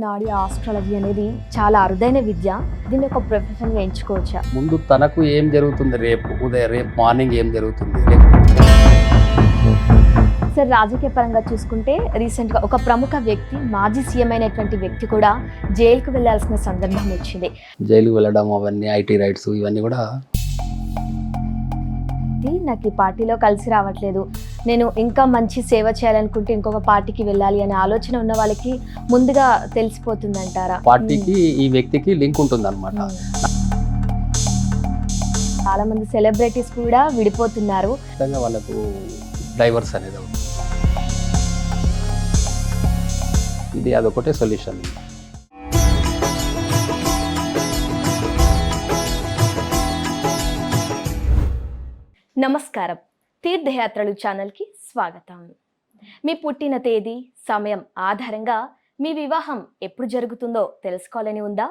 నాడి ఆస్ట్రాలజీ అనేది చాలా అరుదైన విద్య. దీన్ని ఒక ప్రొఫెషన్గా ఎంచుకోవచ్చా? ముందు తనకు ఏం జరుగుతుంది, రేపు మార్నింగ్ ఏం జరుగుతుంది. సార్, రాజకీయ పరంగా చూసుకుంటే రీసెంట్గా ఒక ప్రముఖ వ్యక్తి, మాజీ సీఎం అయినటువంటి వ్యక్తి కూడా జైలుకు వెళ్లాల్సిన సందర్భం వచ్చింది. జైలుకు వెళ్ళడం, అవన్నీ ఐటీ రైట్స్ ఇవన్నీ కూడా నాకు ఈ పార్టీలో కలిసి రావట్లేదు, నేను ఇంకా మంచి సేవ చేయాలనుకుంటే ఇంకొక పార్టీకి వెళ్ళాలి అనే ఆలోచన ఉన్న వాళ్ళకి ముందుగా తెలిసిపోతుంది అంటారా? పార్టీకి ఈ వ్యక్తికి లింక్ ఉంటుంది అనమాట. చాలా మంది సెలబ్రిటీస్ కూడా విడిపోతున్నారు. వాళ్ళకు డైవర్స్ అనేది ఇది అదొకటే సొల్యూషన్. నమస్కారం, తీర్థయాత్రలు ఛానల్కి స్వాగతం. మీ పుట్టిన తేదీ, సమయం ఆధారంగా మీ వివాహం ఎప్పుడు జరుగుతుందో తెలుసుకోవాలని ఉందా?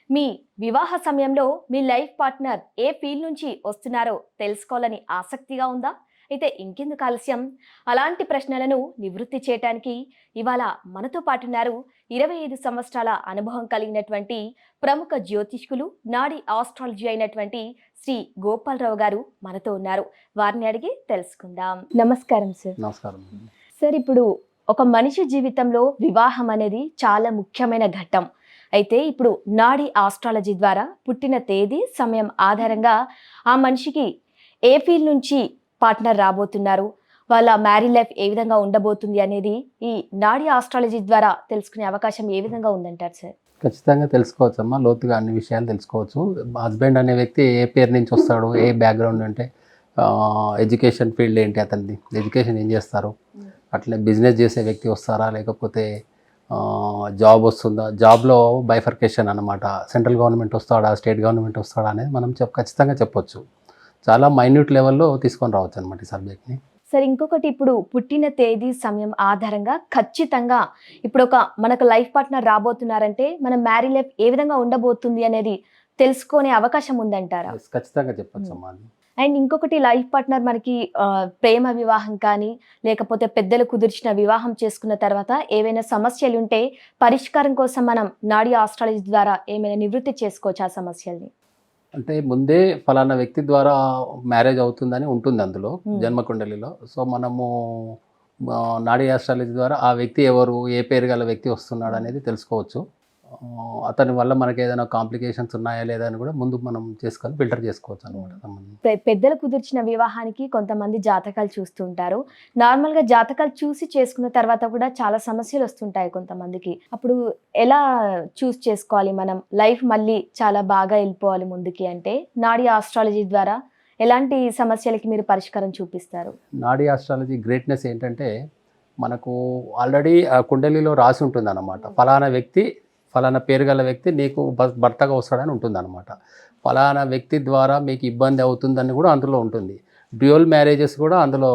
మీ వివాహ సమయంలో మీ లైఫ్ పార్ట్నర్ ఏ ఫీల్డ్ నుంచి వస్తున్నారో తెలుసుకోవాలని ఆసక్తిగా ఉందా? అయితే ఇంకెందుకు ఆలస్యం? అలాంటి ప్రశ్నలను నివృత్తి చేయడానికి ఇవాళ మనతో పాటున్నారు 25 సంవత్సరాల అనుభవం కలిగినటువంటి ప్రముఖ జ్యోతిష్కులు, నాడి ఆస్ట్రాలజీ అయినటువంటి శ్రీ గోపాలరావు గారు మనతో ఉన్నారు. వారిని అడిగి తెలుసుకుందాం. నమస్కారం సార్. నమస్కారం సార్, ఇప్పుడు ఒక మనిషి జీవితంలో వివాహం అనేది చాలా ముఖ్యమైన ఘట్టం. అయితే ఇప్పుడు నాడి ఆస్ట్రాలజీ ద్వారా పుట్టిన తేదీ, సమయం ఆధారంగా ఆ మనిషికి ఏ ఫీల్డ్ నుంచి పార్ట్నర్ రాబోతున్నారు, వాళ్ళ మ్యారీడ్ లైఫ్ ఏ విధంగా ఉండబోతుంది అనేది ఈ నాడి ఆస్ట్రాలజీ ద్వారా తెలుసుకునే అవకాశం ఏ విధంగా ఉందంటారు సార్? ఖచ్చితంగా తెలుసుకోవచ్చు అమ్మా, లోతుగా అన్ని విషయాలు తెలుసుకోవచ్చు. హస్బెండ్ అనే వ్యక్తి ఏ పేరు నుంచి వస్తాడు, ఏ బ్యాక్గ్రౌండ్ అంటే ఎడ్యుకేషన్ ఫీల్డ్ ఏంటి, అతనిది ఎడ్యుకేషన్ ఏం చేస్తారు, అట్లనే బిజినెస్ చేసే వ్యక్తి వస్తారా, లేకపోతే జాబ్ వస్తుందా, జాబ్లో బైఫర్కేషన్ అనమాట, సెంట్రల్ గవర్నమెంట్ వస్తాడా, స్టేట్ గవర్నమెంట్ వస్తాడా అనేది మనం ఖచ్చితంగా చెప్పొచ్చు. చాలా మైన్యూట్ లెవెల్లో తీసుకొని రావచ్చు అనమాట ఈ సబ్జెక్ట్ని. సరే, ఇంకొకటి, ఇప్పుడు పుట్టిన తేదీ, సమయం ఆధారంగా ఖచ్చితంగా ఇప్పుడు మనకు లైఫ్ పార్ట్నర్ రాబోతున్నారంటే మన మ్యారీ లైఫ్ ఏ విధంగా ఉండబోతుంది అనేది తెలుసుకునే అవకాశం ఉందంటారా? ఖచ్చితంగా చెప్పొచ్చు అమ్మా. అండ్ ఇంకొకటి, లైఫ్ పార్ట్నర్ మనకి ప్రేమ వివాహం కానీ లేకపోతే పెద్దలు కుదిర్చిన వివాహం చేసుకున్న తర్వాత ఏవైనా సమస్యలు ఉంటే పరిష్కారం కోసం మనం నాడి ఆస్ట్రాలజీ ద్వారా ఏమైనా నివృత్తి చేసుకోవచ్చు ఆ సమస్యల్ని? అంటే ముందే ఫలానా వ్యక్తి ద్వారా మ్యారేజ్ అవుతుందని ఉంటుంది అందులో జన్మకుండలిలో. సో మనము నాడీ ఆస్ట్రాలజీ ద్వారా ఆ వ్యక్తి ఎవరు, ఏ పేరు గల వ్యక్తి వస్తున్నాడు అనేది తెలుసుకోవచ్చు. అతని వల్ల మనకి ఏదైనా కాంప్లికేషన్స్ ఉన్నాయా లేదా అని కూడా ముందు మనం చేసుకొని ఫిల్టర్ చేసుకోవచ్చు అనమాట. పెద్దలు కుదిర్చిన వివాహానికి కొంతమంది జాతకాలు చూస్తుంటారు. నార్మల్గా జాతకాలు చూసి చేసుకున్న తర్వాత కూడా చాలా సమస్యలు వస్తుంటాయి కొంతమందికి. అప్పుడు ఎలా చూస్ చేసుకోవాలి మనం? లైఫ్ మళ్ళీ చాలా బాగా వెళ్ళిపోవాలి ముందుకి అంటే నాడీ ఆస్ట్రాలజీ ద్వారా ఎలాంటి సమస్యలకి మీరు పరిష్కారం చూపిస్తారు? నాడీ ఆస్ట్రాలజీ గ్రేట్నెస్ ఏంటంటే మనకు ఆల్రెడీ ఆ కుండలిలో రాసి ఉంటుంది అన్నమాట. ఫలానా వ్యక్తి, ఫలానా పేరు గల వ్యక్తి నీకు భర్తగా వస్తాడని ఉంటుంది అనమాట. ఫలానా వ్యక్తి ద్వారా మీకు ఇబ్బంది అవుతుందని కూడా అందులో ఉంటుంది. డ్యూయల్ మ్యారేజెస్ కూడా అందులో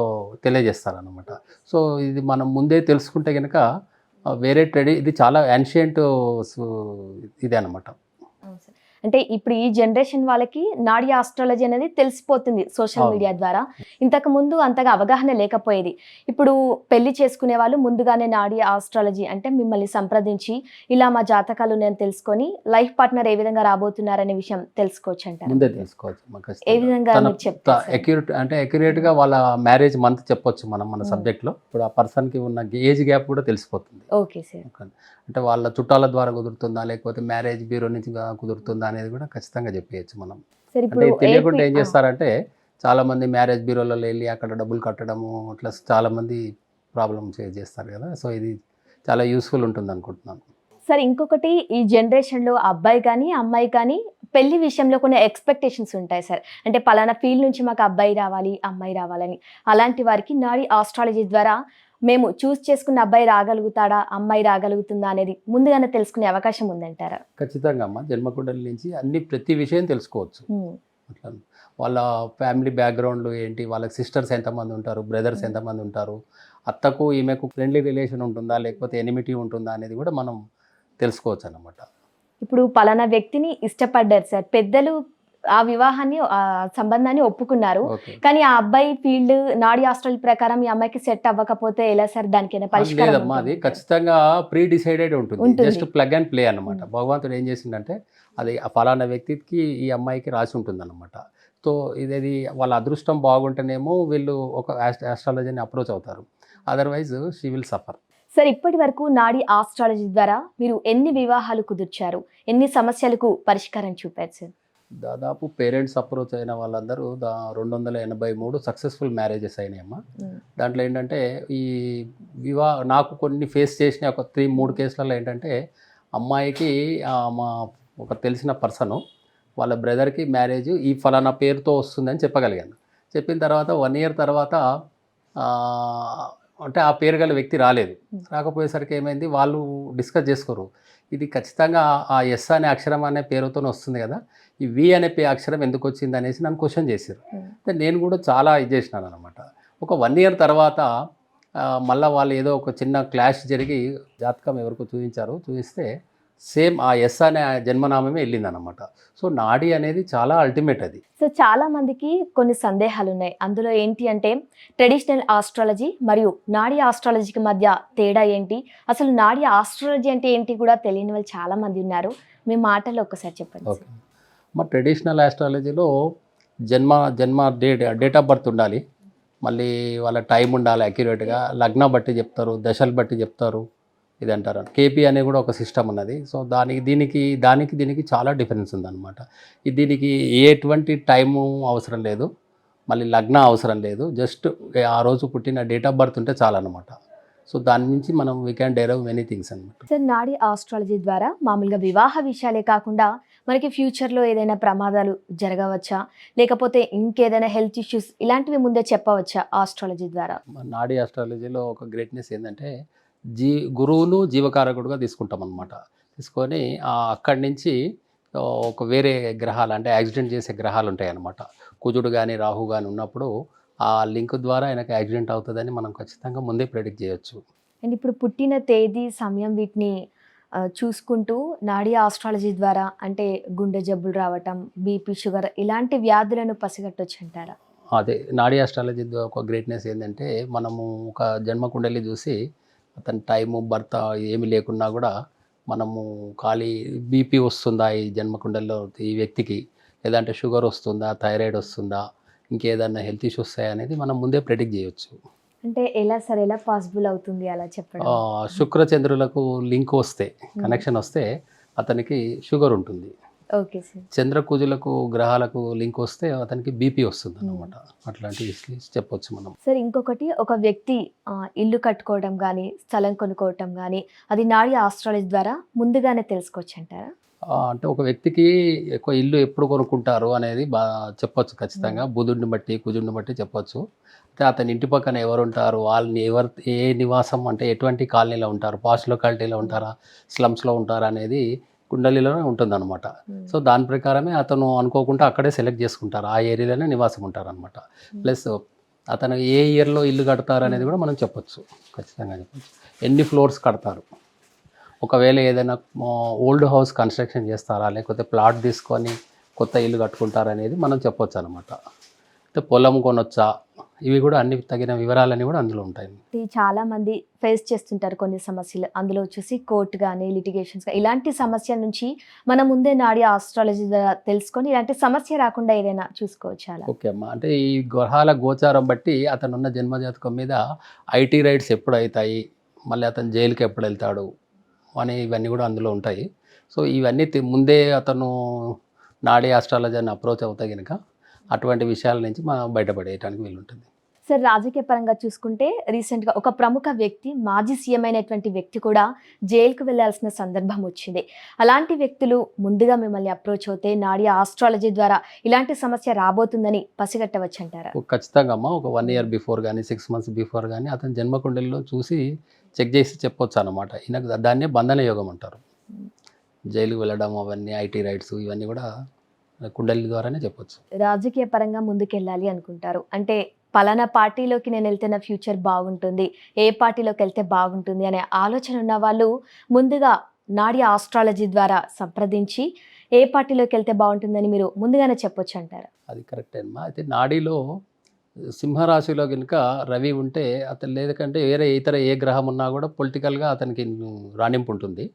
తెలియజేస్తారనమాట. సో ఇది మనం ముందే తెలుసుకుంటే కనుక వేరే ఇది చాలా యాన్షియంట్ ఇదే అనమాట. అంటే ఇప్పుడు ఈ జనరేషన్ వాళ్ళకి నాడీ ఆస్ట్రాలజీ అనేది తెలిసిపోతుంది సోషల్ మీడియా ద్వారా. ఇంతకు ముందు అంతగా అవగాహన లేకపోయేది. ఇప్పుడు పెళ్లి చేసుకునే వాళ్ళు ముందుగానే నాడీ ఆస్ట్రాలజీ అంటే మిమ్మల్ని సంప్రదించి ఇలా మా జాతకాలు నేను తెలుసుకొని లైఫ్ పార్ట్నర్ ఏ విధంగా రాబోతున్నారనే విషయం తెలుసుకోవచ్చు అంటారు. ముందే తెలుసుకోవచ్చు. ఏ విధంగా అక్యురేట్ గా వాళ్ళ మ్యారేజ్ మంత్ చెప్పొచ్చు మనం మన సబ్జెక్ట్ లో. ఇప్పుడు ఆ పర్సన్ కి ఉన్న ఏజ్ గ్యాప్ కూడా తెలిసిపోతుంది. Okay sir. అంటే వాళ్ళ చుట్టాల ద్వారా కుదురుతుందా, లేకపోతే మ్యారేజ్ బ్యూరో నుంచి కుదురుతుందా అనేది కూడా ఖచ్చితంగా చెప్పేయచ్చు మనం. అంటే తెలియకుండా ఏం చేస్తారంటే చాలా మంది మ్యారేజ్ బ్యూరోలలో వెళ్ళి అక్కడ డబ్బులు కట్టడము, అట్లా చాలా మంది ప్రాబ్లమ్ చేస్తారు కదా. సో ఇది చాలా యూస్ఫుల్ ఉంటుంది అనుకుంటున్నాను. సరే, ఇంకొకటి, ఈ జనరేషన్లో అబ్బాయి కానీ అమ్మాయి కానీ పెళ్లి విషయంలో కొన్ని ఎక్స్పెక్టేషన్స్ ఉంటాయి సార్. అంటే పలానా ఫీల్డ్ నుంచి మాకు అబ్బాయి రావాలి, అమ్మాయి రావాలని. అలాంటి వారికి నాడీ ఆస్ట్రాలజీ ద్వారా మేము చూస్ చేసుకున్న అబ్బాయి రాగలుగుతాడా, అమ్మాయి రాగలుగుతుందా అనేది ముందుగానే తెలుసుకునే అవకాశం ఉందంటారా? ఖచ్చితంగా అమ్మ, జన్మకుండలి నుంచి ప్రతి విషయం తెలుసుకోవచ్చు. అట్లా వాళ్ళ ఫ్యామిలీ బ్యాక్గ్రౌండ్ ఏంటి, వాళ్ళకి సిస్టర్స్ ఎంతమంది ఉంటారు, బ్రదర్స్ ఎంతమంది ఉంటారు, అత్తకు ఈమెకు ఫ్రెండ్లీ రిలేషన్ ఉంటుందా, లేకపోతే ఎనిమిటీ ఉంటుందా అనేది కూడా మనం తెలుసుకోవచ్చు అన్నమాట. ఇప్పుడు పలానా వ్యక్తిని ఇష్టపడ్డారు సార్, పెద్దలు ఆ వివాహాన్ని సంబంధాన్ని ఒప్పుకున్నారు. ఓకే. కానీ ఆ అబ్బాయి ఫీల్డ్ నాడీ ఆస్ట్రాలజీ ప్రకారం ఈ అమ్మాయికి సెట్ అవ్వకపోతే ఎలా సార్, దానికైనా పరిష్కారం లేదమ్మా, అది ఉంటుందంటారా? ఖచ్చితంగా ప్రీ డిసైడెడ్ ఉంటుంది. ఉంటుంది. జస్ట్ ప్లగ్ అండ్ ప్లే అన్నమాట. భగవంతుడు ఏం చేసిండంటే అది ఆ ఫలానా వ్యక్తికి ఈ అమ్మాయికి రాసి ఉంటుందన్నమాట. సో ఇది వాళ్ళ అదృష్టం బాగుంటేనేమో వీళ్ళు ఒక ఆస్ట్రాలజీని అప్రోచ్ అవుతారు. Otherwise she will suffer. Sir, ఇప్పటి వరకు నాడీ ఆస్ట్రాలజీ ద్వారా మీరు ఎన్ని వివాహాలు కుదిర్చారు, ఎన్ని సమస్యలకు పరిష్కారం చూపారు సార్? దాదాపు పేరెంట్స్ అప్రోచ్ అయిన వాళ్ళందరూ 283 సక్సెస్ఫుల్ మ్యారేజెస్ అయినాయమ్మా. దాంట్లో ఏంటంటే ఈ నాకు కొన్ని ఫేస్ చేసిన ఒక 3 కేసులలో ఏంటంటే అమ్మాయికి మా ఒక తెలిసిన పర్సను వాళ్ళ బ్రదర్కి మ్యారేజ్ ఈ ఫలానా పేరుతో వస్తుందని చెప్పగలిగాను. చెప్పిన తర్వాత 1 ఇయర్ తర్వాత అంటే ఆ పేరు గల వ్యక్తి రాలేదు. రాకపోయేసరికి ఏమైంది, వాళ్ళు డిస్కస్ చేసుకోరు, ఇది ఖచ్చితంగా ఆ ఎస్ అనే అక్షరం అనే పేరుతోనే వస్తుంది కదా, ఈ వి అనే అక్షరం ఎందుకు వచ్చింది అనేసి నన్ను క్వశ్చన్ చేశారు. నేను కూడా చాలా ఇది చేసినాను అనమాట. ఒక 1 ఇయర్ తర్వాత మళ్ళీ వాళ్ళు ఏదో ఒక చిన్న క్లాష్ జరిగి జాతకం ఎవరికో చూపిస్తే సేమ్ ఆ ఎస్ అనే జన్మనామమే వెళ్ళిందనమాట. సో నాడీ అనేది చాలా అల్టిమేట్ అది. సో చాలా మందికి కొన్ని సందేహాలు ఉన్నాయి. అందులో ఏంటి అంటే ట్రెడిషనల్ ఆస్ట్రాలజీ మరియు నాడీ ఆస్ట్రాలజీకి మధ్య తేడా ఏంటి, అసలు నాడీ ఆస్ట్రాలజీ అంటే ఏంటి కూడా తెలియని వాళ్ళు చాలా మంది ఉన్నారు. మీ మాటల్లో ఒకసారి చెప్పండి. ఓకే. మా ట్రెడిషనల్ ఆస్ట్రాలజీలో జన్మ డేట్ ఆఫ్ బర్త్ ఉండాలి, మళ్ళీ వాళ్ళ టైం ఉండాలి అక్యురేట్గా, లగ్నం బట్టి చెప్తారు, దశలు బట్టి చెప్తారు, ఇది అంటారు. కేపీ అనే కూడా ఒక సిస్టమ్ ఉన్నది. సో దీనికి చాలా డిఫరెన్స్ ఉందన్నమాట. దీనికి ఎటువంటి టైము అవసరం లేదు, మళ్ళీ లగ్నం అవసరం లేదు, జస్ట్ ఆ రోజు పుట్టిన డేట్ ఆఫ్ బర్త్ ఉంటే చాలన్నమాట. సో దాని నుంచి మనం we can derive many things అనమాట. సార్, నాడీ ఆస్ట్రాలజీ ద్వారా మామూలుగా వివాహ విషయాలే కాకుండా మనకి ఫ్యూచర్లో ఏదైనా ప్రమాదాలు జరగవచ్చా, లేకపోతే ఇంకేదైనా హెల్త్ ఇష్యూస్ ఇలాంటివి ముందే చెప్పవచ్చా ఆస్ట్రాలజీ ద్వారా? నాడీ ఆస్ట్రాలజీలో ఒక గ్రేట్నెస్ ఏంటంటే గురువును జీవకారకుడుగా తీసుకుంటాం అనమాట. తీసుకొని అక్కడి నుంచి ఒక వేరే గ్రహాలు అంటే యాక్సిడెంట్ చేసే గ్రహాలు ఉంటాయి అన్నమాట. కుజుడు కానీ రాహు కానీ ఉన్నప్పుడు ఆ లింక్ ద్వారా ఆయనకు యాక్సిడెంట్ అవుతుందని మనం ఖచ్చితంగా ముందే ప్రెడిక్ట్ చేయొచ్చు. అండ్ ఇప్పుడు పుట్టిన తేదీ, సమయం వీటిని చూసుకుంటూ నాడీ ఆస్ట్రాలజీ ద్వారా అంటే గుండె జబ్బులు రావటం, బీపీ, షుగర్ ఇలాంటి వ్యాధులను పసిగట్టొచ్చు అంటారా? అదే నాడీ ఆస్ట్రాలజీ ఒక గ్రేట్నెస్ ఏంటంటే మనము ఒక జన్మ కుండలి చూసి అతని టైము బర్త్ ఏమి లేకున్నా కూడా మనము ఖాళీ బీపీ వస్తుందా ఈ జన్మకుండల్లో ఈ వ్యక్తికి, లేదంటే షుగర్ వస్తుందా, థైరాయిడ్ వస్తుందా, ఇంకేదన్నా హెల్త్ ఇష్యూస్ వస్తాయా అనేది మనం ముందే ప్రెడిక్ట్ చేయొచ్చు. అంటే ఎలా సార్, ఎలా పాసిబుల్ అవుతుంది అలా చెప్పడం? శుక్రచంద్రులకు లింక్ వస్తే, కనెక్షన్ వస్తే అతనికి షుగర్ ఉంటుంది. Okay sir. చంద్రకుజులకు గ్రహాలకు లింక్ వస్తే అతనికి బీపీ వస్తుంది అన్నమాట. అట్లాంటివి చెప్పొచ్చు మనం. సార్, ఇంకొకటి, ఒక వ్యక్తి ఇల్లు కట్టుకోవడం కానీ, స్థలం కొనుక్కోవటం కానీ, అది నాడీ ఆస్ట్రాలజీ ద్వారా ముందుగానే తెలుసుకోవచ్చు అంటారా? అంటే ఒక వ్యక్తికి ఎక్కువ ఇల్లు ఎప్పుడు కొనుక్కుంటారు అనేది చెప్పొచ్చు ఖచ్చితంగా. బుధుడిని బట్టి కుజుడిని బట్టి చెప్పొచ్చు. అంటే అతని ఇంటి పక్కన ఎవరు ఉంటారు, వాళ్ళని ఏ నివాసం అంటే ఎటువంటి కాలనీలో ఉంటారు, పాష్ లొకాలిటీలో ఉంటారా, స్లమ్స్లో ఉంటారా అనేది కుండలిలోనే ఉంటుందన్నమాట. సో దాని ప్రకారమే అతను అనుకోకుండా అక్కడే సెలెక్ట్ చేసుకుంటారు, ఆ ఏరియాలోనే నివాసం ఉంటారు అనమాట. ప్లస్ అతను ఏ ఇయర్లో ఇల్లు కడతారు అనేది కూడా మనం చెప్పొచ్చు, ఖచ్చితంగా చెప్పొచ్చు. ఎన్ని ఫ్లోర్స్ కడతారు, ఒకవేళ ఏదైనా ఓల్డ్ హౌస్ కన్స్ట్రక్షన్ చేస్తారా, లేకపోతే ప్లాట్ తీసుకొని కొత్త ఇల్లు కట్టుకుంటారా అనేది మనం చెప్పొచ్చు అనమాట. అయితే పొలం కొనొచ్చా, ఇవి కూడా అన్ని తగిన వివరాలన్నీ కూడా అందులో ఉంటాయి. చాలా మంది ఫేస్ చేస్తుంటారు కొన్ని సమస్యలు, అందులో వచ్చేసి కోర్టు కానీ, లిటిగేషన్స్ ఇలాంటి సమస్యల నుంచి మనం ముందే నాడీ ఆస్ట్రాలజీ ద్వారా తెలుసుకొని ఇలాంటి సమస్య రాకుండా ఏదైనా చూసుకోవచ్చు అలా. ఓకే అమ్మా, అంటే ఈ గ్రహాల గోచారం బట్టి అతనున్న జన్మజాతకం మీద ఐటీ రైట్స్ ఎప్పుడు అవుతాయి, మళ్ళీ అతను జైలుకి ఎప్పుడు వెళ్తాడు అని ఇవన్నీ కూడా అందులో ఉంటాయి. సో ఇవన్నీ ముందే అతను నాడీ ఆస్ట్రాలజీని అప్రోచ్ అవుతాయి కనుక అటువంటి విషయాల నుంచి మనం బయటపడేయడానికి వీలుంటుంది. సార్, రాజకీయ పరంగా చూసుకుంటే రీసెంట్గా ఒక ప్రముఖ వ్యక్తి, మాజీ సీఎం అయినటువంటి వ్యక్తి కూడా జైలుకు వెళ్లాల్సిన సందర్భం వచ్చింది. అలాంటి వ్యక్తులు ముందుగా మిమ్మల్ని అప్రోచ్ అవుతే నాడీ ఆస్ట్రాలజీ ద్వారా ఇలాంటి సమస్య రాబోతుందని పసిగట్టవచ్చు అంటారా? ఖచ్చితంగా అమ్మా, ఒక 1 ఇయర్ బిఫోర్ కానీ 6 months బిఫోర్ కానీ అతని జన్మకుండలిలో చూసి చెక్ చేసి చెప్పొచ్చు అన్నమాట. ఈయనకు దాన్నే బంధన యోగం అంటారు. జైలుకు వెళ్ళడం అవన్నీ ఐటీ రైట్స్ ఇవన్నీ కూడా కుండలి ద్వారానే చెప్పొచ్చు. రాజకీయ పరంగా ముందుకెళ్ళాలి అనుకుంటారు అంటే పలానా పార్టీలోకి నేను వెళ్తే నా ఫ్యూచర్ బాగుంటుంది, ఏ పార్టీలోకి వెళ్తే బాగుంటుంది అనే ఆలోచన ఉన్న వాళ్ళు ముందుగా నాడీ ఆస్ట్రాలజీ ద్వారా సంప్రదించి ఏ పార్టీలోకి వెళ్తే బాగుంటుందని మీరు ముందుగానే చెప్పొచ్చు అంటారు? అది కరెక్టే అమ్మా. అయితే నాడీలో సింహరాశిలో కనుక రవి ఉంటే అతను లేదంటే వేరే ఇతర ఏ గ్రహం ఉన్నా కూడా పొలిటికల్గా అతనికి రాణింపు ఉంటుంది.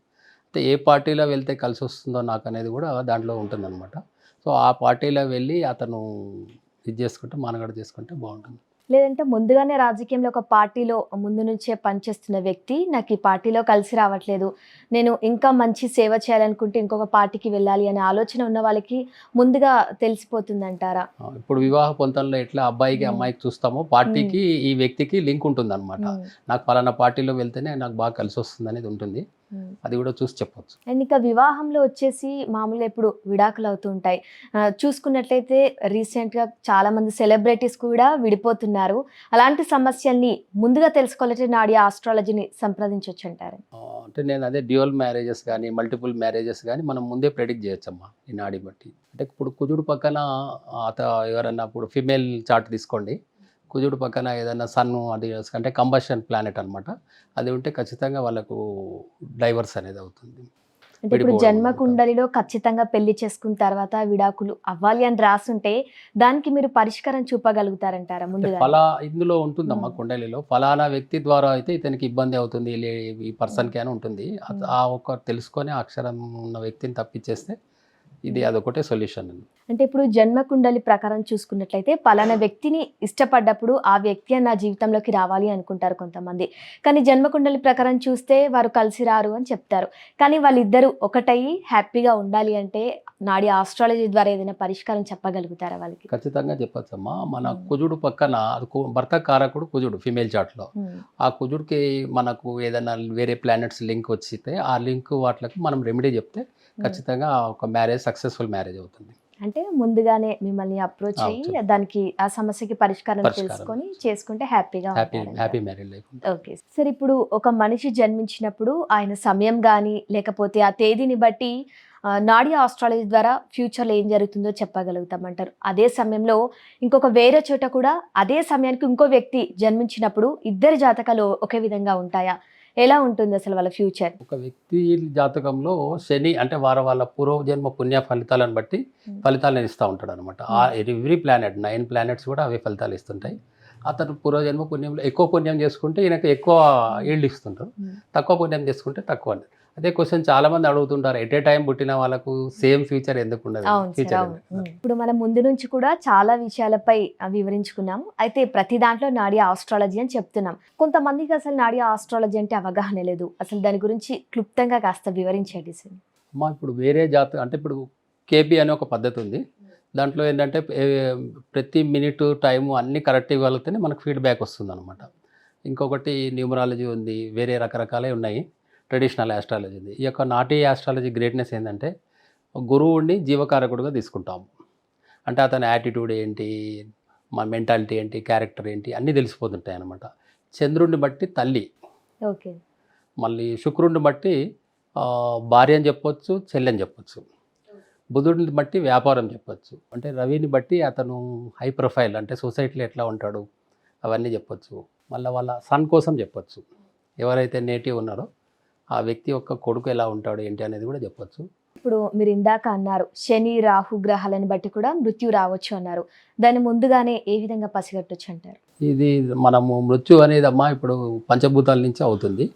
అయితే ఏ పార్టీలో వెళ్తే కలిసి వస్తుందో నాకు అనేది కూడా దాంట్లో ఉంటుందన్నమాట. సో ఆ పార్టీలో వెళ్ళి అతను ఇది చేసుకుంటే మానగడ చేసుకుంటే బాగుంటుంది. లేదంటే ముందుగానే రాజకీయంలో ఒక పార్టీలో ముందు నుంచే పనిచేస్తున్న వ్యక్తి నాకు ఈ పార్టీలో కలిసి రావట్లేదు, నేను ఇంకా మంచి సేవ చేయాలనుకుంటే ఇంకొక పార్టీకి వెళ్ళాలి అనే ఆలోచన ఉన్న వాళ్ళకి ముందుగా తెలిసిపోతుందంటారా? ఇప్పుడు వివాహ పొంతనలో ఎట్లా అబ్బాయికి మ్మ్. అమ్మాయికి చూస్తామో పార్టీకి ఈ వ్యక్తికి లింక్ ఉంటుంది అనమాట. మ్మ్. నాకు పలానా పార్టీలో వెళ్తేనే నాకు బాగా కలిసి వస్తుంది అనేది ఉంటుంది. మ్మ్. అది కూడా చూసి చెప్పొచ్చు. అండ్ ఇంకా వివాహంలో వచ్చేసి మామూలుగా ఇప్పుడు విడాకులు అవుతూ ఉంటాయి. చూసుకున్నట్లయితే రీసెంట్గా చాలా మంది సెలబ్రిటీస్ కూడా విడిపోతున్నారు. అలాంటి సమస్యల్ని ముందుగా తెలుసుకోవాలంటే నాడి ఆస్ట్రాలజీని సంప్రదించవచ్చు అంటారు. అంటే నేను అదే డ్యూయల్ మ్యారేజెస్ కానీ మల్టిపుల్ మ్యారేజెస్ కానీ మనం ముందే ప్రెడిక్ట్ చేయొచ్చమ్మా ఈ నాడి బట్టి. అంటే ఇప్పుడు కుజుడు పక్కన ఎవరన్నా ఇప్పుడు ఫిమేల్ చార్ట్ తీసుకోండి, కుజుడు పక్కన ఏదైనా సన్ అది అంటే కంబషన్ ప్లానెట్ అనమాట, అది ఉంటే ఖచ్చితంగా వాళ్ళకు డైవర్స్ అనేది అవుతుంది. అంటే ఇప్పుడు విడిపోవడం జన్మ అన్నమాట. కుండలిలో ఖచ్చితంగా పెళ్లి చేసుకున్న తర్వాత విడాకులు అవ్వాలి అని రాసుంటే దానికి మీరు పరిష్కారం చూపగలుగుతారంటారా అంటే ముందుగా? ఇందులో ఉంటుందమ్మా కుండలిలో ఫలానా వ్యక్తి ద్వారా అయితే ఇతనికి ఇబ్బంది అవుతుంది ఈ పర్సన్కి అని ఉంటుంది. ఆ ఒక్క తెలుసుకొని ఆ అక్షరం ఉన్న వ్యక్తిని తప్పించేస్తే ఇది అదొకటే సొల్యూషన్ అండి. అంటే ఇప్పుడు జన్మ కుండలి ప్రకారం చూసుకున్నట్లయితే పలానా వ్యక్తిని ఇష్టపడ్డప్పుడు ఆ వ్యక్తి నా జీవితంలోకి రావాలి అనుకుంటారు కొంతమంది. కానీ జన్మ కుండలి ప్రకారం చూస్తే వారు కలిసి రారు అని చెప్తారు. కానీ వాళ్ళిద్దరూ ఒకటయ్యి హ్యాపీగా ఉండాలి అంటే నాడి ఆస్ట్రాలజీ ద్వారా ఏదైనా పరిష్కారం చెప్పగలుగుతారా వాళ్ళకి? ఖచ్చితంగా చెప్పొచ్చమ్మా. మన మ్మ్. కుజుడు పక్కన అది భర్త కారకుడు కుజుడు ఫిమేల్ చార్ట్లో. మ్మ్. ఆ కుజుడికి మనకు ఏదైనా వేరే ప్లానెట్స్ లింక్ వచ్చితే ఆ లింక్ వాటికి మనం రెమెడీ చెప్తే ఖచ్చితంగా ఒక మ్యారేజ్ సక్సెస్ఫుల్ మ్యారేజ్ అవుతుంది. అంటే ముందుగానే మిమ్మల్ని అప్రోచ్ అయ్యి చెప్పు. దానికి ఆ సమస్యకి పరిష్కారం పరిష్కారం తెలుసుకొని చేసుకుంటే హ్యాపీగా ఉంటారంటారు. Happy marriage life. Okay sir, ఇప్పుడు ఒక మనిషి జన్మించినప్పుడు ఆయన సమయం కానీ లేకపోతే ఆ తేదీని బట్టి నాడీ ఆస్ట్రాలజీ ద్వారా ఫ్యూచర్లో ఏం జరుగుతుందో చెప్పగలుగుతామంటారు. అదే సమయంలో ఇంకొక వేరే చోట కూడా అదే సమయానికి ఇంకో వ్యక్తి జన్మించినప్పుడు ఇద్దరి జాతకాలు ఒకే విధంగా ఉంటాయా? ఎలా ఉంటుంది అసలు వాళ్ళ ఫ్యూచర్? ఒక వ్యక్తి జాతకంలో శని అంటే వాళ్ళ పూర్వజన్మ పుణ్య ఫలితాలను బట్టి ఫలితాలను ఇస్తూ ఉంటాడు అనమాట. ఎవ్రీ ప్లానెట్ 9 ప్లానెట్స్ కూడా అవే ఫలితాలు ఇస్తుంటాయి. అతను పూర్వజన్మ పుణ్యంలో ఎక్కువ పుణ్యం చేసుకుంటే ఈయనకు ఎక్కువ ఈల్డ్ ఇస్తుంటారు, తక్కువ పుణ్యం చేసుకుంటే తక్కువ. అదే క్వశ్చన్ చాలా మంది అడుగుతుంటారు, ఎట్ ఏ టైం పుట్టిన వాళ్ళకు సేమ్ ఫ్యూచర్ ఎందుకు ఉండదు? అవును సార్, ఫ్యూచర్ అవును. ఇప్పుడు మనం ముందు నుంచి కూడా చాలా విషయాలపై వివరించుకున్నాం. అయితే ప్రతి దాంట్లో నాడీ ఆస్ట్రాలజీ అని చెప్తున్నాం. కొంతమందికి అసలు నాడీ ఆస్ట్రాలజీ అంటే అవగాహన లేదు. అసలు దాని గురించి క్లుప్తంగా కాస్త వివరించండి సార్. అమ్మా ఇప్పుడు వేరే అంటే ఇప్పుడు కేపీ అనే ఒక పద్ధతి ఉంది. దాంట్లో ఏంటంటే ప్రతి మినిట్ టైము అన్నీ కరెక్ట్ ఇవ్వగలిగితేనే మనకు ఫీడ్బ్యాక్ వస్తుంది అనమాట. ఇంకొకటి న్యూమరాలజీ ఉంది, వేరే రకరకాలే ఉన్నాయి. ట్రెడిషనల్ ఆస్ట్రాలజీ ఉంది. ఈ యొక్క నాటీ ఆస్ట్రాలజీ గ్రేట్నెస్ ఏంటంటే గురువుని జీవకారకుడుగా తీసుకుంటాము. అంటే అతని యాటిట్యూడ్ ఏంటి, మా మెంటాలిటీ ఏంటి, క్యారెక్టర్ ఏంటి అన్నీ తెలిసిపోతుంటాయి అన్నమాట. చంద్రుడిని బట్టి తల్లి, ఓకే, మళ్ళీ శుక్రుడిని బట్టి భార్య అని చెప్పొచ్చు, చెల్లి అని చెప్పొచ్చు. బుధుడిని బట్టి వ్యాపారం చెప్పొచ్చు. అంటే రవిని బట్టి అతను హై ప్రొఫైల్ అంటే సొసైటీలో ఎట్లా ఉంటాడు అవన్నీ చెప్పొచ్చు. మళ్ళీ వాళ్ళ సన్ కోసం చెప్పొచ్చు, ఎవరైతే నేటివ్ ఉన్నారో ఆ వ్యక్తి యొక్క కొడుకు ఎలా ఉంటాడు ఏంటి అనేది కూడా చెప్పొచ్చు. ఇప్పుడు మీరు ఇందాక అన్నారు శని రాహు గ్రహాలను బట్టి కూడా మృత్యు రావచ్చు అన్నారు. దాన్ని ముందుగానే ఏ విధంగా పసిగట్టొచ్చు అంటారు? ఇది మనము మృత్యు అనేది అమ్మా ఇప్పుడు పంచభూతాల నుంచి అవుతుంది.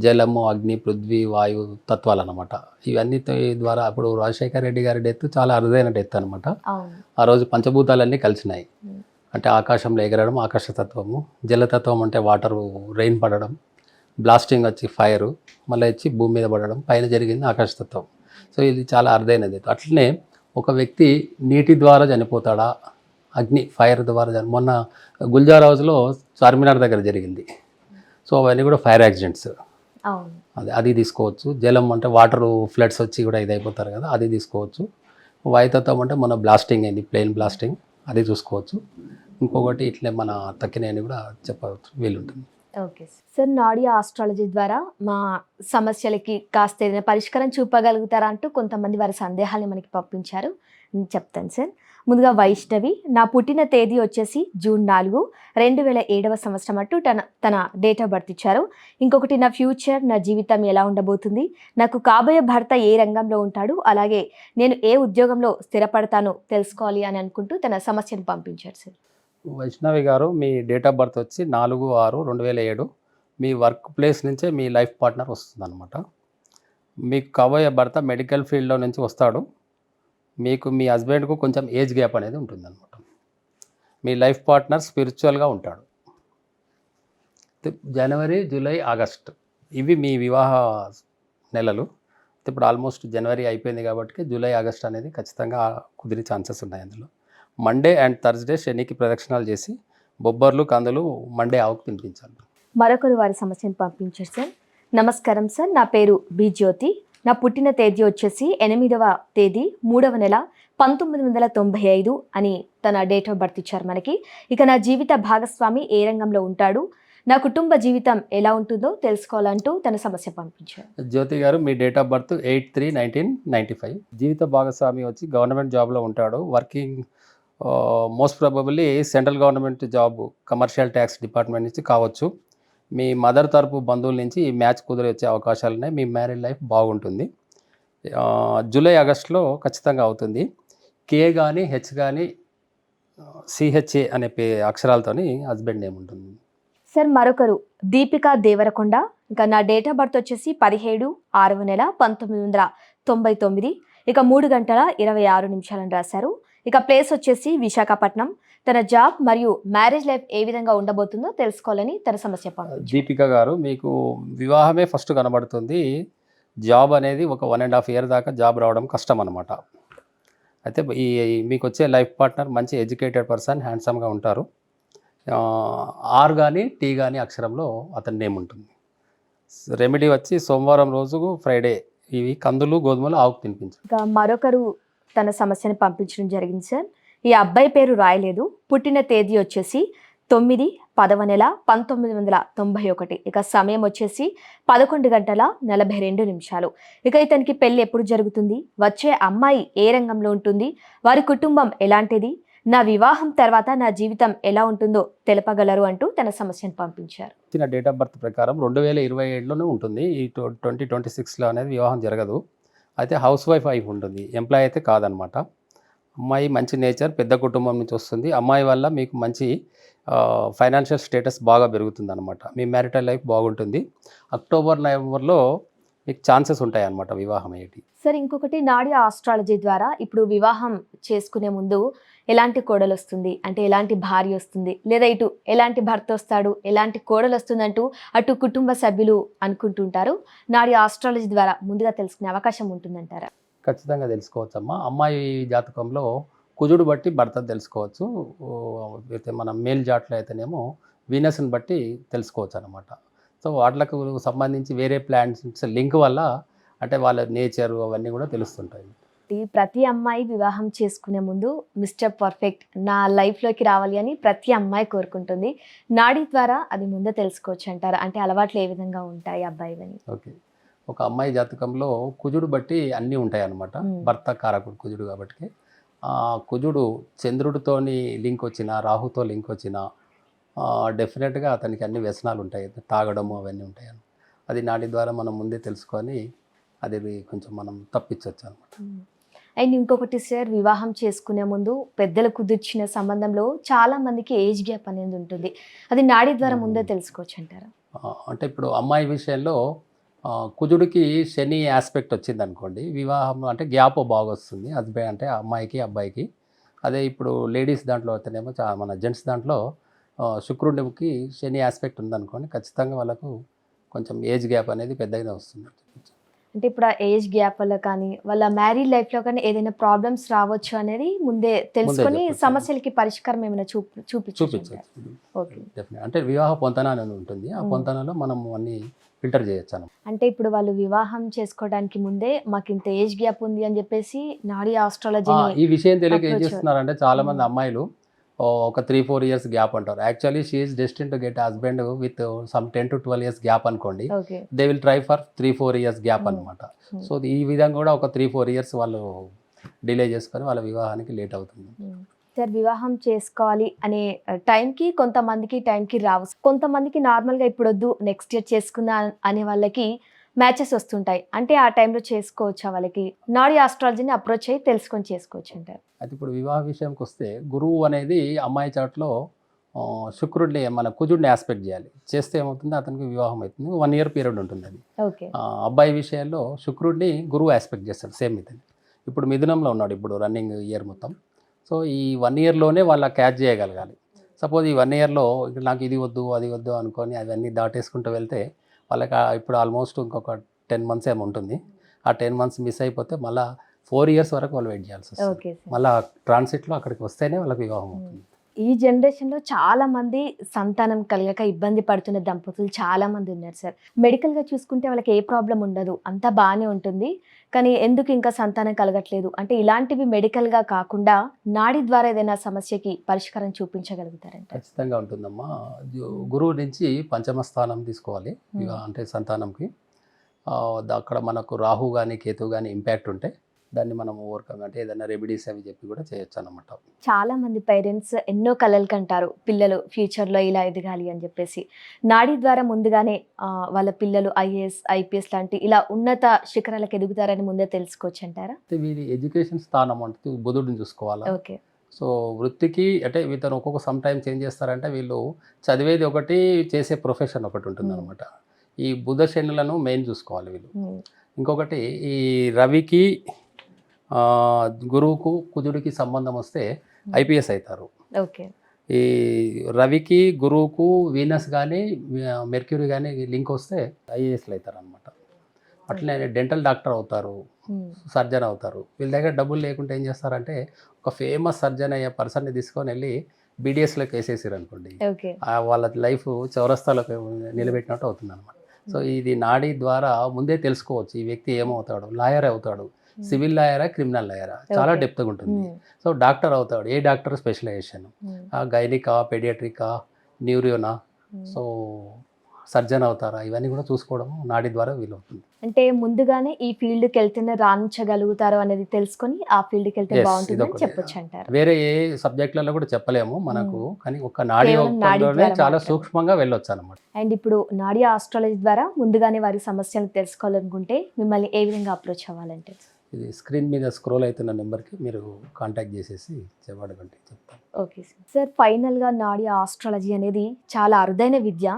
జలము, అగ్ని, పృథ్వీ, వాయు తత్వాలు అనమాట. ఇవన్నీ ద్వారా ఇప్పుడు రాజశేఖర రెడ్డి గారి డెత్ చాలా అరుదైన డెత్ అనమాట. అవును. ఆ రోజు పంచభూతాలన్నీ కలిసినాయి. అంటే ఆకాశంలో ఎగరడం ఆకాశతత్వము, జలతత్వం అంటే వాటరు రెయిన్ పడడం, బ్లాస్టింగ్ వచ్చి ఫైరు, మళ్ళీ వచ్చి భూమి మీద పడడం, పైన జరిగింది ఆకాశతత్వం. సో ఇది చాలా అరుదైనది. అట్లనే ఒక వ్యక్తి నీటి ద్వారా చనిపోతాడా, అగ్ని ఫైర్ ద్వారా మొన్న గుల్జార్ హౌస్లో చార్మినార్ దగ్గర జరిగింది. సో అవన్నీ కూడా ఫైర్ యాక్సిడెంట్స్. అవును. అది తీసుకోవచ్చు. జలం అంటే వాటర్ ఫ్లడ్స్ వచ్చి కూడా ఇది అయిపోతారు కదా, అది తీసుకోవచ్చు. వాయుతత్వం అంటే మన బ్లాస్టింగ్ అయింది, ప్లేన్ బ్లాస్టింగ్, అది చూసుకోవచ్చు. ఇంకొకటి ఇట్లే మన తక్కినవి కూడా చెప్పవచ్చు వీలుంటుంది. ఓకే సార్, నాడీ ఆస్ట్రాలజీ ద్వారా మా సమస్యలకి కాస్త ఏదైనా పరిష్కారం చూపగలుగుతారా అంటూ కొంతమంది వారి సందేహాన్ని మనకి పంపించారు. నేను చెప్తాను సార్. ముందుగా వైష్ణవి, నా పుట్టిన తేదీ వచ్చేసి జూన్ 4, 2007 సంవత్సరం అంటూ తన డేట్ ఆఫ్ బర్త్ ఇచ్చారు. ఇంకొకటి, నా ఫ్యూచర్, నా జీవితం ఎలా ఉండబోతుంది, నాకు కాబోయే భర్త ఏ రంగంలో ఉంటాడు, అలాగే నేను ఏ ఉద్యోగంలో స్థిరపడతానో తెలుసుకోవాలి అని అనుకుంటూ తన సమస్యను పంపించారు సార్. వైష్ణవి గారు, మీ డేట్ ఆఫ్ బర్త్ వచ్చి 4/6/2007. మీ వర్క్ ప్లేస్ నుంచే మీ లైఫ్ పార్ట్నర్ వస్తుందన్నమాట. మీకు కాబోయే భర్త మెడికల్ ఫీల్డ్లో నుంచి వస్తాడు. మీకు మీ హస్బెండ్కు కొంచెం ఏజ్ గ్యాప్ అనేది ఉంటుందన్నమాట. మీ లైఫ్ పార్ట్నర్ స్పిరిచువల్గా ఉంటాడు. జనవరి, జూలై, ఆగస్ట్ ఇవి మీ వివాహ నెలలు. ఇప్పుడు ఆల్మోస్ట్ జనవరి అయిపోయింది కాబట్టి జూలై, ఆగస్ట్ అనేది ఖచ్చితంగా కుదిరే ఛాన్సెస్ ఉన్నాయి. అందులో మండే అండ్ థర్స్డే శనికి ప్రదక్షిణాలు చేసి బొబ్బర్లు, కందులు మండే ఆవుకు తినిపించాలి. మరొకరు వారి సమస్యను పంపించారు సార్. నమస్కారం సార్, నా పేరు బి జ్యోతి. నా పుట్టిన తేదీ వచ్చేసి 8వ తేదీ 3వ నెల 1995 అని తన డేట్ ఆఫ్ బర్త్ ఇచ్చారు మనకి. ఇక నా జీవిత భాగస్వామి ఏ రంగంలో ఉంటాడు, నా కుటుంబ జీవితం ఎలా ఉంటుందో తెలుసుకోవాలంటూ తన సమస్య పంపించారు. జ్యోతి గారు, మీ డేట్ ఆఫ్ బర్త్ 8/3/1995. జీవిత భాగస్వామి వచ్చి గవర్నమెంట్ జాబ్లో ఉంటాడు. Working most probably central government job, commercial tax department నుంచి కావచ్చు. మీ మదర్ తరపు బంధువుల నుంచి ఈ మ్యాచ్ కుదిరి వచ్చే అవకాశాలు ఉన్నాయి. మీ మ్యారీడ్ లైఫ్ బాగుంటుంది. జూలై, ఆగస్టులో ఖచ్చితంగా అవుతుంది. కే కానీ, హెచ్ కానీ, సిహెచ్ఏ అనే అక్షరాలతోని హస్బెండ్ నేమ్ ఉంటుంది. సార్, మరొకరు దీపికా దేవరకొండ. ఇంకా నా డేట్ ఆఫ్ బర్త్ వచ్చేసి 17/6వ నెల 1999. ఇక 3:26 అని రాశారు. ఇక ప్లేస్ వచ్చేసి విశాఖపట్నం. తన జాబ్ మరియు మ్యారేజ్ లైఫ్ ఏ విధంగా ఉండబోతుందో తెలుసుకోవాలని తన సమస్య పంపించారు. దీపిక గారు, మీకు వివాహమే ఫస్ట్ కనబడుతుంది. జాబ్ అనేది ఒక 1.5 year దాకా జాబ్ రావడం కష్టం అన్నమాట. అయితే మీకు వచ్చే లైఫ్ పార్ట్నర్ మంచి ఎడ్యుకేటెడ్ పర్సన్, హ్యాండ్సమ్గా ఉంటారు. ఆర్ కానీ, టీ కానీ అక్షరంలో అతని నేమ్ ఉంటుంది. రెమెడీ వచ్చి సోమవారం రోజు, ఫ్రైడే ఇవి కందులు, గోధుమలు ఆవుకు తినిపించారు. ఇంకా మరొకరు తన సమస్యను పంపించడం జరిగింది సార్. ఈ అబ్బాయి పేరు రాయలేదు. పుట్టిన తేదీ వచ్చేసి 9/10వ నెల 1991. ఇక సమయం వచ్చేసి 11:42. ఇక ఇతనికి పెళ్లి ఎప్పుడు జరుగుతుంది, వచ్చే అమ్మాయి ఏ రంగంలో ఉంటుంది, వారి కుటుంబం ఎలాంటిది, నా వివాహం తర్వాత నా జీవితం ఎలా ఉంటుందో తెలపగలరు అంటూ తన సమస్యను పంపించారు. ఇచ్చిన డేట్ ఆఫ్ బర్త్ ప్రకారం 2027లోనే ఉంటుంది. ఈ 2026లో అనేది వివాహం జరగదు. అయితే హౌస్ వైఫ్ అయి ఉంటుంది, ఎంప్లాయ్ అయితే కాదనమాట. అమ్మాయి మంచి నేచర్, పెద్ద కుటుంబం నుంచి వస్తుంది. అమ్మాయి వల్ల మీకు మంచి ఫైనాన్షియల్ స్టేటస్ బాగా పెరుగుతుంది అనమాట. మీ మ్యారిటల్ లైఫ్ బాగుంటుంది. అక్టోబర్, నవంబర్లో మీకు ఛాన్సెస్ ఉంటాయి అన్నమాట వివాహం అయ్యేటి. సార్, ఇంకొకటి, నాడీ ఆస్ట్రాలజీ ద్వారా ఇప్పుడు వివాహం చేసుకునే ముందు ఎలాంటి కోడలు వస్తుంది, అంటే ఎలాంటి భార్య వస్తుంది, లేదా ఇటు ఎలాంటి భర్త వస్తాడు, ఎలాంటి కోడలు వస్తుందంటూ అటు కుటుంబ సభ్యులు అనుకుంటుంటారు. నాడీ ఆస్ట్రాలజీ ద్వారా ముందుగా తెలుసుకునే అవకాశం ఉంటుందంటారా? ఖచ్చితంగా తెలుసుకోవచ్చమ్మా. అమ్మాయి జాతకంలో కుజుడు బట్టి భర్త తెలుసుకోవచ్చు. అయితే మన మేల్ జాట్లో అయితేనేమో వీనస్ని బట్టి తెలుసుకోవచ్చు అనమాట. సో వాటికి సంబంధించి వేరే ప్లానెట్స్ లింక్ వల్ల అంటే వాళ్ళ నేచరు అవన్నీ కూడా తెలుస్తుంటాయి. ప్రతి అమ్మాయి వివాహం చేసుకునే ముందు మిస్టర్ పర్ఫెక్ట్ నా లైఫ్లోకి రావాలి అని ప్రతి అమ్మాయి కోరుకుంటుంది. నాడీ ద్వారా అది ముందే తెలుసుకోవచ్చు అంటారు. అంటే అలవాట్లు ఏ విధంగా ఉంటాయి అబ్బాయి అని? ఓకే, ఒక అమ్మాయి జాతకంలో కుజుడు బట్టి అన్నీ ఉంటాయి అన్నమాట. భర్త కారకుడు కుజుడు కాబట్టి కుజుడు చంద్రుడితోని లింక్ వచ్చినా, రాహుతో లింక్ వచ్చినా డెఫినెట్గా అతనికి అన్ని వ్యసనాలు ఉంటాయి, తాగడము అవన్నీ ఉంటాయి. అది నాడి ద్వారా మనం ముందే తెలుసుకొని అది కొంచెం మనం తప్పించవచ్చు అనమాట. అండ్ ఇంకొకటి సార్, వివాహం చేసుకునే ముందు పెద్దలు కుదిర్చిన సంబంధంలో చాలా మందికి ఏజ్ గ్యాప్ అనేది ఉంటుంది. అది నాడీ ద్వారా ముందే తెలుసుకోవచ్చు అంటారా? అంటే ఇప్పుడు అమ్మాయి విషయంలో కుజుడికి శని ఆస్పెక్ట్ వచ్చింది అనుకోండి, వివాహం అంటే గ్యాప్ బాగా వస్తుంది హస్బెండ్ అంటే అమ్మాయికి, అబ్బాయికి. అదే ఇప్పుడు లేడీస్ దాంట్లో అయితేనేమో మన జెంట్స్ దాంట్లో శుక్రుడికి శని ఆస్పెక్ట్ ఉందనుకోండి, ఖచ్చితంగా వాళ్ళకు కొంచెం ఏజ్ గ్యాప్ అనేది పెద్దగానే వస్తుంది. అంటే ఇప్పుడు ఆ ఏజ్ గ్యాప్ వల్ల కానీ వాళ్ళ మ్యారీడ్ లైఫ్లో కానీ ఏదైనా ప్రాబ్లమ్స్ రావచ్చు అనేది ముందే తెలుసుకొని సమస్యలకి పరిష్కారం ఏమైనా చూపించవచ్చు. ఓకే, అంటే వివాహ పొంతన అనేది ఉంటుంది. ఆ పొంతనలో మనం అన్ని ఫిల్టర్ చేయొచ్చు. అంటే ఇప్పుడు వాళ్ళు వివాహం చేసుకోవడానికి ముందే మాకు ఇంత ఏజ్ గ్యాప్ ఉంది అని చెప్పేసి నాడీ ఆస్ట్రాలజీ ఈ విషయం తెలియక ఏం చేస్తున్నారంటే చాలా మంది అమ్మాయిలు ఒక 3-4 ఇయర్స్ గ్యాప్ అంటారు. Actually she is destined to get husband with some 10 to 12 years gap అనుకోండి. Okay. They will try for 3-4 years gap Hmm. అనమాట. సో ఈ విధంగా కూడా ఒక 3-4 ఇయర్స్ వాళ్ళు డిలే చేసుకొని వాళ్ళ వివాహానికి లేట్ అవుతుంది. సార్, వివాహం చేసుకోవాలి అనే టైంకి కొంతమందికి టైంకి రావు. కొంతమందికి నార్మల్గా ఇప్పుడు వద్దు నెక్స్ట్ ఇయర్ చేసుకుందా అనే వాళ్ళకి మ్యాచెస్ వస్తుంటాయి. అంటే ఆ టైంలో చేసుకోవచ్చా? వాళ్ళకి నాడీ ఆస్ట్రాలజీని అప్రోచ్ అయ్యి తెలుసుకొని చేసుకోవచ్చు అంటారు. అయితే ఇప్పుడు వివాహ విషయంకి వస్తే గురువు అనేది అమ్మాయి చాట్లో శుక్రుడిని మన కుజుడిని ఆస్పెక్ట్ చేయాలి. చేస్తే ఏమవుతుంది, అతనికి వివాహం అవుతుంది. 1 year పీరియడ్ ఉంటుంది అది. ఓకే. అబ్బాయి విషయాల్లో శుక్రుడిని గురువు ఆస్పెక్ట్ చేస్తాడు సేమ్ ఇతని. ఇప్పుడు మిథునంలో ఉన్నాడు ఇప్పుడు రన్నింగ్ ఇయర్ మొత్తం. సో ఈ 1 yearలోనే వాళ్ళ క్యాచ్ చేయగలగాలి. సపోజ్ ఈ 1 yearలో నాకు ఇది వద్దు అది వద్దు అనుకొని అవన్నీ దాటేసుకుంటూ వెళ్తే వాళ్ళకి ఇప్పుడు ఆల్మోస్ట్ ఇంకొక 10 months ఏమో ఉంటుంది. ఆ 10 months మిస్ అయిపోతే మళ్ళీ 4 years వరకు వాళ్ళు వెయిట్ చేయాల్సి వస్తుంది. Okay sir. మళ్ళీ ట్రాన్సిట్లో అక్కడికి వస్తేనే వాళ్ళకి వివాహం అవుతుంది. ఈ జనరేషన్లో చాలా మంది సంతానం కలగక ఇబ్బంది పడుతున్న దంపతులు చాలా మంది ఉన్నారు సార్. మెడికల్గా చూసుకుంటే వాళ్ళకి ఏ ప్రాబ్లం ఉండదు, అంతా బాగానే ఉంటుంది. కానీ ఎందుకు ఇంకా సంతానం కలగట్లేదు అంటే ఇలాంటివి మెడికల్గా కాకుండా నాడి ద్వారా ఏదైనా సమస్యకి పరిష్కారం చూపించగలుగుతారంట. ఖచ్చితంగా ఉంటుందమ్మా. గురువు నుంచి పంచమ స్థానం తీసుకోవాలి అంటే సంతానంకి. అక్కడ మనకు రాహు కానీ కేతు కానీ ఇంపాక్ట్ ఉంటే దాన్ని మనం ఓవర్కమ్ అంటే ఏదైనా రెమెడీస్ అవి చెప్పి కూడా చేయొచ్చు అన్నమాట. చాలా మంది పేరెంట్స్ ఎన్నో కలలు కంటారు పిల్లలు ఫ్యూచర్లో ఇలా ఎదగాలి అని చెప్పేసి. నాడీ ద్వారా ముందుగానే వాళ్ళ పిల్లలు ఐఏఎస్ ఐపీఎస్ లాంటి ఇలా ఉన్నత శిఖరాలకు ఎదుగుతారని ముందే తెలుసుకోవచ్చు అంటారా? అయితే వీరి ఎడ్యుకేషన్ స్థానం అంటే బుధుడిని చూసుకోవాలా. ఓకే. సో వృత్తికి అంటే వీళ్ళని ఒక్కొక్క సమ్ టైమ్స్ ఏం చేస్తారంటే వీళ్ళు చదివేది ఒకటి చేసే ప్రొఫెషన్ ఒకటి ఉంటుంది అనమాట. ఈ బుధ శనులను మెయిన్ చూసుకోవాలి వీళ్ళు. ఇంకొకటి ఈ రవికి గురువుకు కుజుడికి సంబంధం వస్తే ఐపీఎస్ అవుతారు. ఓకే. ఈ రవికి గురువుకు వీనస్ కానీ మెర్క్యూరీ కానీ లింక్ వస్తే ఐఏఎస్లు అవుతారు అనమాట. అట్లనే డెంటల్ డాక్టర్ అవుతారు, సర్జన్ అవుతారు. వీళ్ళ దగ్గర డబ్బులు లేకుంటే ఏం చేస్తారంటే ఒక ఫేమస్ సర్జన్ అయ్యే పర్సన్ని తీసుకొని వెళ్ళి బీడిఎస్లోకి వేసేసారు అనుకోండి, వాళ్ళ లైఫ్ చౌరస్తాలోకి నిలబెట్టినట్టు అవుతుంది అనమాట. సో ఇది నాడీ ద్వారా ముందే తెలుసుకోవచ్చు ఈ వ్యక్తి ఏమవుతాడు. లాయర్ అవుతాడు, సివిల్ లాయరా క్రిమినల్ లాయరా, చాలా డెప్త్గా ఉంటుంది. సో డాక్టర్ అవుతాడు, ఏ డాక్టర్ స్పెషలైజేషన్, గైనికా పెడియాట్రికా న్యూరియోనా, సో సర్జన్ అవుతారా, ఇవన్నీ కూడా చూసుకోవడం నాడీ ద్వారా వీలవుతుంది. అంటే ముందుగానే ఈ ఫీల్డ్కి వెళ్తేనే రాణించగలుగుతారు అనేది తెలుసుకొని ఆ ఫీల్డ్కి వెళ్తే బాగుంటుందని చెప్పొచ్చు అంటారు. వేరే ఏ సబ్జెక్టులలో కూడా చెప్పలేము మనకు, కానీ ఒక నాడీలోనే చాలా సూక్ష్మంగా వెళ్ళొచ్చు అనమాట. అండ్ ఇప్పుడు నాడీ ఆస్ట్రాలజీ ద్వారా ముందుగానే వారి సమస్యలను తెలుసుకోవాలనుకుంటే మిమ్మల్ని ఏ విధంగా అప్రోచ్ అవ్వాలంటే? ఇది స్క్రీన్ మీద స్క్రోల్ అవుతున్న నెంబర్కి మీరు కాంటాక్ట్ చేసేసి చెప్పండి చెప్తాను. Okay sir. ఫైనల్గా నాడీ ఆస్ట్రాలజీ అనేది చాలా అరుదైన విద్య.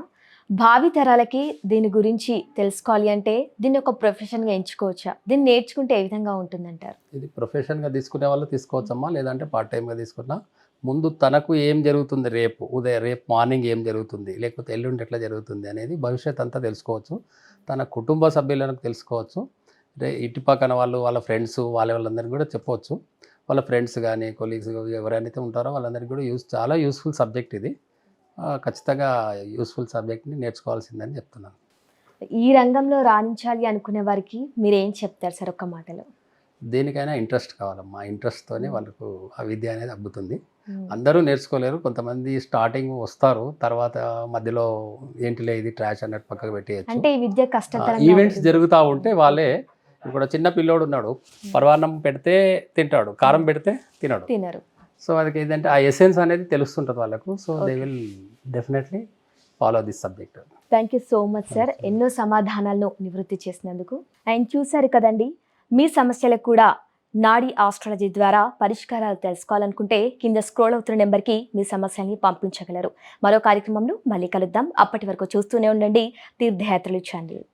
భావి తరాలకి దీని గురించి తెలుసుకోవాలి అంటే దీన్ని ఒక ప్రొఫెషన్గా ఎంచుకోవచ్చా? దీన్ని నేర్చుకుంటే ఏ విధంగా ఉంటుందంటారు? ఇది ప్రొఫెషన్గా తీసుకునే వాళ్ళు తీసుకోవచ్చమ్మా, లేదంటే పార్ట్ టైమ్గా తీసుకున్నా. ముందు తనకు ఏం జరుగుతుంది, రేపు మార్నింగ్ ఏం జరుగుతుంది, లేకపోతే ఎల్లుండి ఎట్లా జరుగుతుంది అనేది భవిష్యత్ అంతా తెలుసుకోవచ్చు. తన కుటుంబ సభ్యులను తెలుసుకోవచ్చు. ఇటు పక్కన వాళ్ళ ఫ్రెండ్స్ వాళ్ళందరికీ కూడా చెప్పవచ్చు. వాళ్ళ ఫ్రెండ్స్ కానీ కొలీగ్స్ ఎవరైతే ఉంటారో వాళ్ళందరికీ కూడా చాలా యూస్ఫుల్ సబ్జెక్ట్ ఇది. ఖచ్చితంగా యూస్ఫుల్ సబ్జెక్ట్ని నేర్చుకోవాల్సిందని చెప్తున్నాను. ఈ రంగంలో రాణించాలి అనుకునే వారికి మీరు ఏం చెప్తారు సార్ ఒక్క మాటలో? దేనికైనా ఇంట్రెస్ట్ కావాలమ్మా, ఇంట్రెస్ట్తోనే వాళ్ళకు ఆ విద్య అనేది అబ్బుతుంది. అందరూ నేర్చుకోలేరు, కొంతమంది స్టార్టింగ్ వస్తారు, తర్వాత మధ్యలో ఏంటిలే ఇది ట్రాష్ అన్నట్టు పక్కకు పెట్టేయచ్చు. అంటే ఈ విద్య కష్టతరం. ఈవెంట్స్ జరుగుతూ ఉంటే వాళ్ళే, ఇప్పుడు చిన్న పిల్లోడు ఉన్నాడు, పరవాన్నం పెడితే తింటాడు, కారం పెడితే తినరు. సో అది ఏంటంటే ఆ ఎసెన్స్ అనేది తెలుస్తుంటుంది వాళ్ళకు. So they will definitely follow this subject. Thank you so much sir, ఎన్నో సమాధానాలను నివృత్తి చేసినందుకు. అండ్ చూసారు కదండి, మీ సమస్యలకు కూడా నాడీ ఆస్ట్రాలజీ ద్వారా పరిష్కారాలు తెలుసుకోవాలనుకుంటే కింద స్క్రోల్ అవుతున్న నెంబర్కి మీ సమస్యల్ని పంపించగలరు. మరో కార్యక్రమంలో మళ్ళీ కలుద్దాం. అప్పటి వరకు చూస్తూనే ఉండండి తీర్థయాత్రలు ఛానల్.